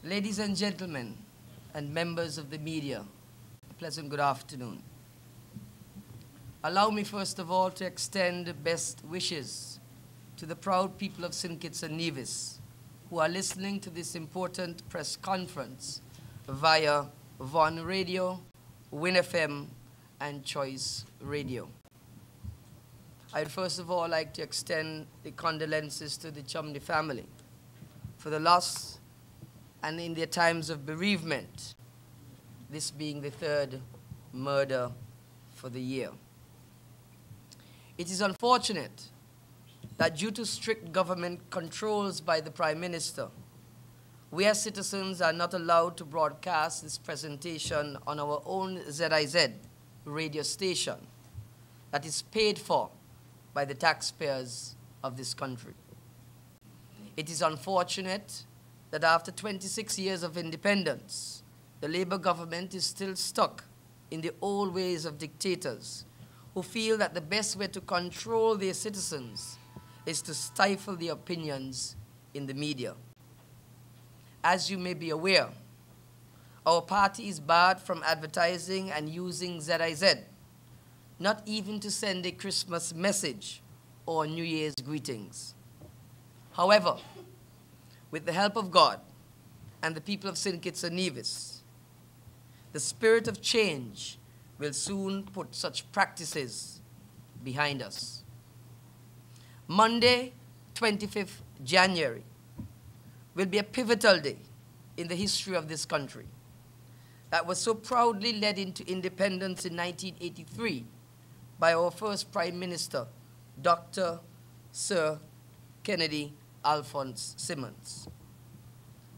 Ladies and gentlemen, and members of the media, a pleasant good afternoon. Allow me first of all to extend best wishes to the proud people of St. Kitts and Nevis who are listening to this important press conference via Von Radio, Win FM, and Choice Radio. I'd first of all like to extend the condolences to the Chumley family for the loss and in their times of bereavement, this being the third murder for the year. It is unfortunate that due to strict government controls by the Prime Minister, we as citizens are not allowed to broadcast this presentation on our own ZIZ radio station that is paid for by the taxpayers of this country. It is unfortunate that after 26 years of independence, the Labour government is still stuck in the old ways of dictators who feel that the best way to control their citizens is to stifle the opinions in the media. As you may be aware, our party is barred from advertising and using ZIZ, not even to send a Christmas message or New Year's greetings. However, with the help of God and the people of St. Kitts and Nevis, the spirit of change will soon put such practices behind us. Monday, 25th January, will be a pivotal day in the history of this country that was so proudly led into independence in 1983 by our first Prime Minister, Dr. Sir Kennedy Alphonse Simmons.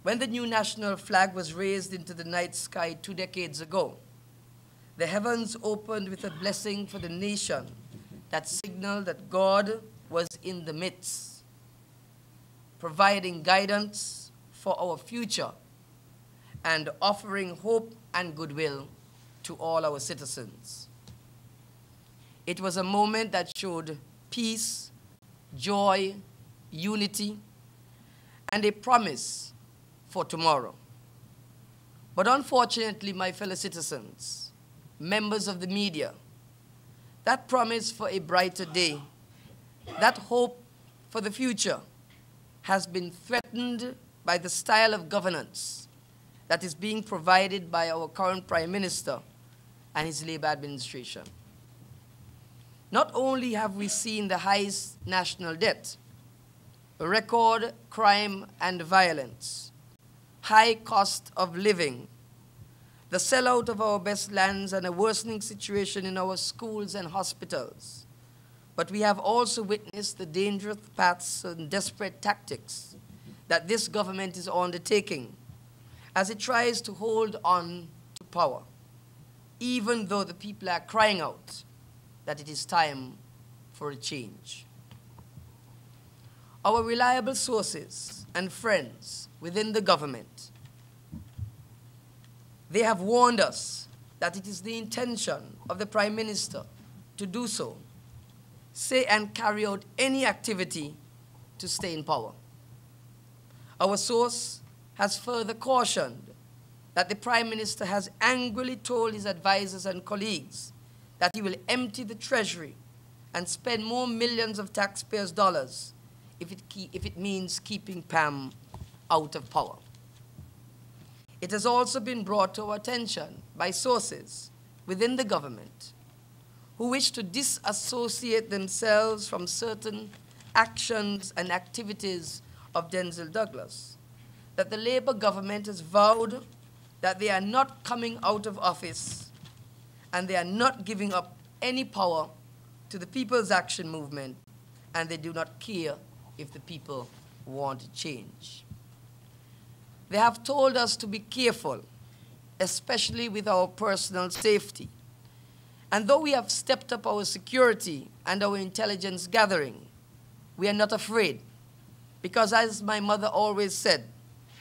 When the new national flag was raised into the night sky 2 decades ago, the heavens opened with a blessing for the nation that signaled that God was in the midst, providing guidance for our future and offering hope and goodwill to all our citizens. It was a moment that showed peace, joy, unity, and a promise for tomorrow. But unfortunately, my fellow citizens, members of the media, that promise for a brighter day, that hope for the future, has been threatened by the style of governance that is being provided by our current Prime Minister and his Labour administration. Not only have we seen the highest national debt, record crime and violence, high cost of living, the sellout of our best lands, and a worsening situation in our schools and hospitals, but we have also witnessed the dangerous paths and desperate tactics that this government is undertaking as it tries to hold on to power, even though the people are crying out that it is time for a change. Our reliable sources and friends within the government, they have warned us that it is the intention of the Prime Minister to do so, say and carry out any activity to stay in power. Our source has further cautioned that the Prime Minister has angrily told his advisors and colleagues that he will empty the treasury and spend more millions of taxpayers' dollars if it means keeping Pam out of power. It has also been brought to our attention by sources within the government who wish to disassociate themselves from certain actions and activities of Denzel Douglas, that the Labour government has vowed that they are not coming out of office and they are not giving up any power to the People's Action Movement, and they do not care if the people want change. They have told us to be careful, especially with our personal safety. And though we have stepped up our security and our intelligence gathering, we are not afraid, because as my mother always said,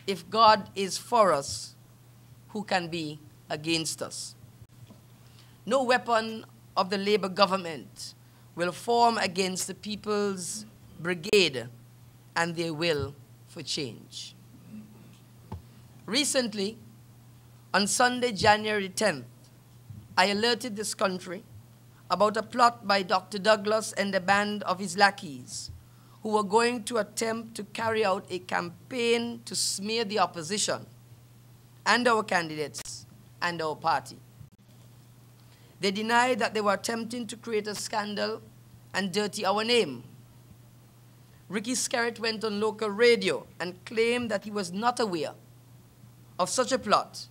if God is for us, who can be against us? No weapon of the Labour government will form against the People's Brigade and their will for change. Recently, on Sunday, January 10th, I alerted this country about a plot by Dr. Douglas and a band of his lackeys who were going to attempt to carry out a campaign to smear the opposition and our candidates and our party. They denied that they were attempting to create a scandal and dirty our name. Ricky Skerritt went on local radio and claimed that he was not aware of such a plot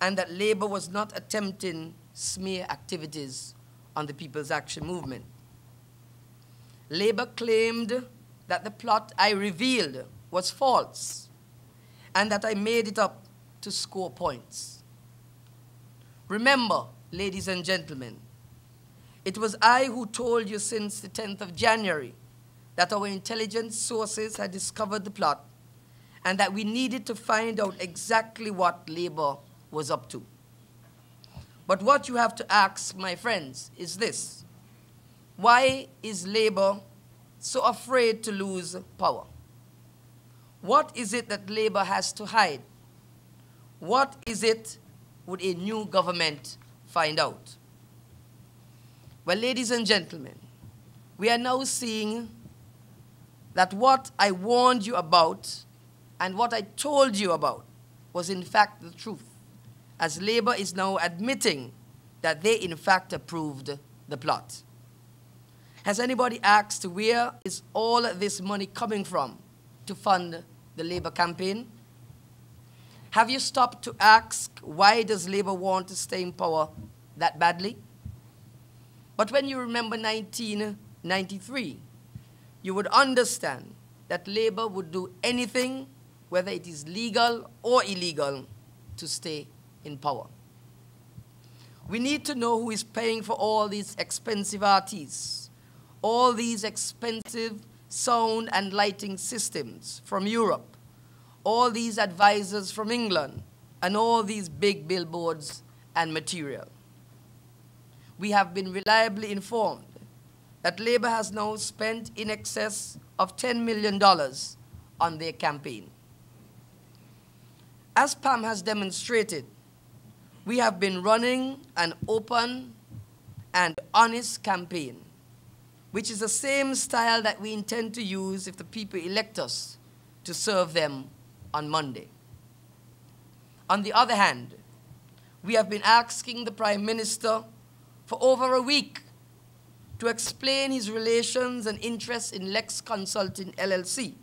and that Labour was not attempting smear activities on the People's Action Movement. Labour claimed that the plot I revealed was false and that I made it up to score points. Remember, ladies and gentlemen, it was I who told you since the 10th of January that our intelligence sources had discovered the plot and that we needed to find out exactly what Labour was up to. But what you have to ask, my friends, is this: why is Labour so afraid to lose power? What is it that Labour has to hide? What is it would a new government find out? Well, ladies and gentlemen, we are now seeing that what I warned you about and what I told you about was in fact the truth, as Labour is now admitting that they in fact approved the plot. Has anybody asked where is all this money coming from to fund the Labour campaign? Have you stopped to ask why does Labour want to stay in power that badly? But when you remember 1993, you would understand that Labour would do anything, whether it is legal or illegal, to stay in power. We need to know who is paying for all these expensive artists, all these expensive sound and lighting systems from Europe, all these advisors from England, and all these big billboards and material. We have been reliably informed that Labour has now spent in excess of $10 million on their campaign. As Pam has demonstrated, we have been running an open and honest campaign, which is the same style that we intend to use if the people elect us to serve them on Monday. On the other hand, we have been asking the Prime Minister for over a week to explain his relations and interests in Lex Consulting LLC,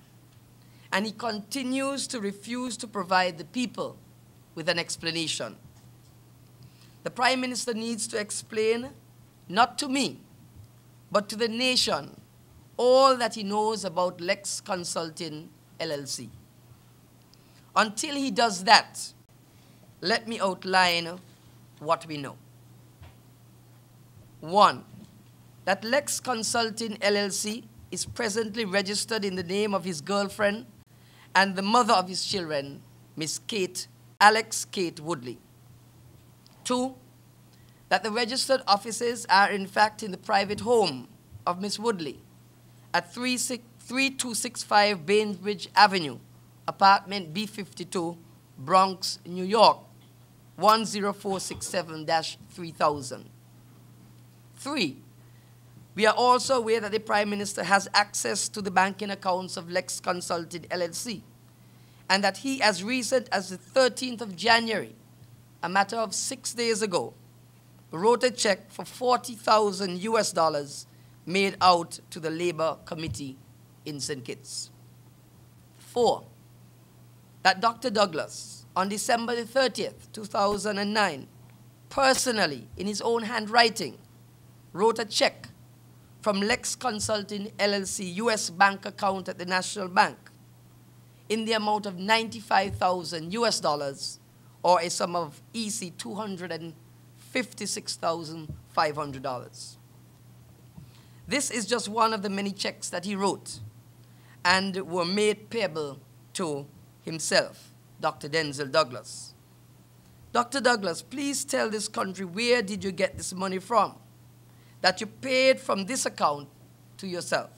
and he continues to refuse to provide the people with an explanation. The Prime Minister needs to explain, not to me, but to the nation, all that he knows about Lex Consulting LLC. Until he does that, let me outline what we know. 1, that Lex Consulting LLC is presently registered in the name of his girlfriend and the mother of his children, Miss Alex Kate Woodley. 2, that the registered offices are in fact in the private home of Miss Woodley at 3265 Bainbridge Avenue, apartment B52, Bronx, New York, 10467-3000. 3, we are also aware that the Prime Minister has access to the banking accounts of Lex Consulting LLC, and that he, as recent as the 13th of January, a matter of 6 days ago, wrote a check for $40,000 made out to the Labour Committee in St. Kitts. 4, that Dr. Douglas, on December the 30th, 2009, personally, in his own handwriting, wrote a check from Lex Consulting LLC US bank account at the National Bank in the amount of $95,000, or a sum of EC $256,500. This is just one of the many checks that he wrote and were made payable to himself, Dr. Denzel Douglas. Dr. Douglas, please tell this country, where did you get this money from that you paid from this account to yourself?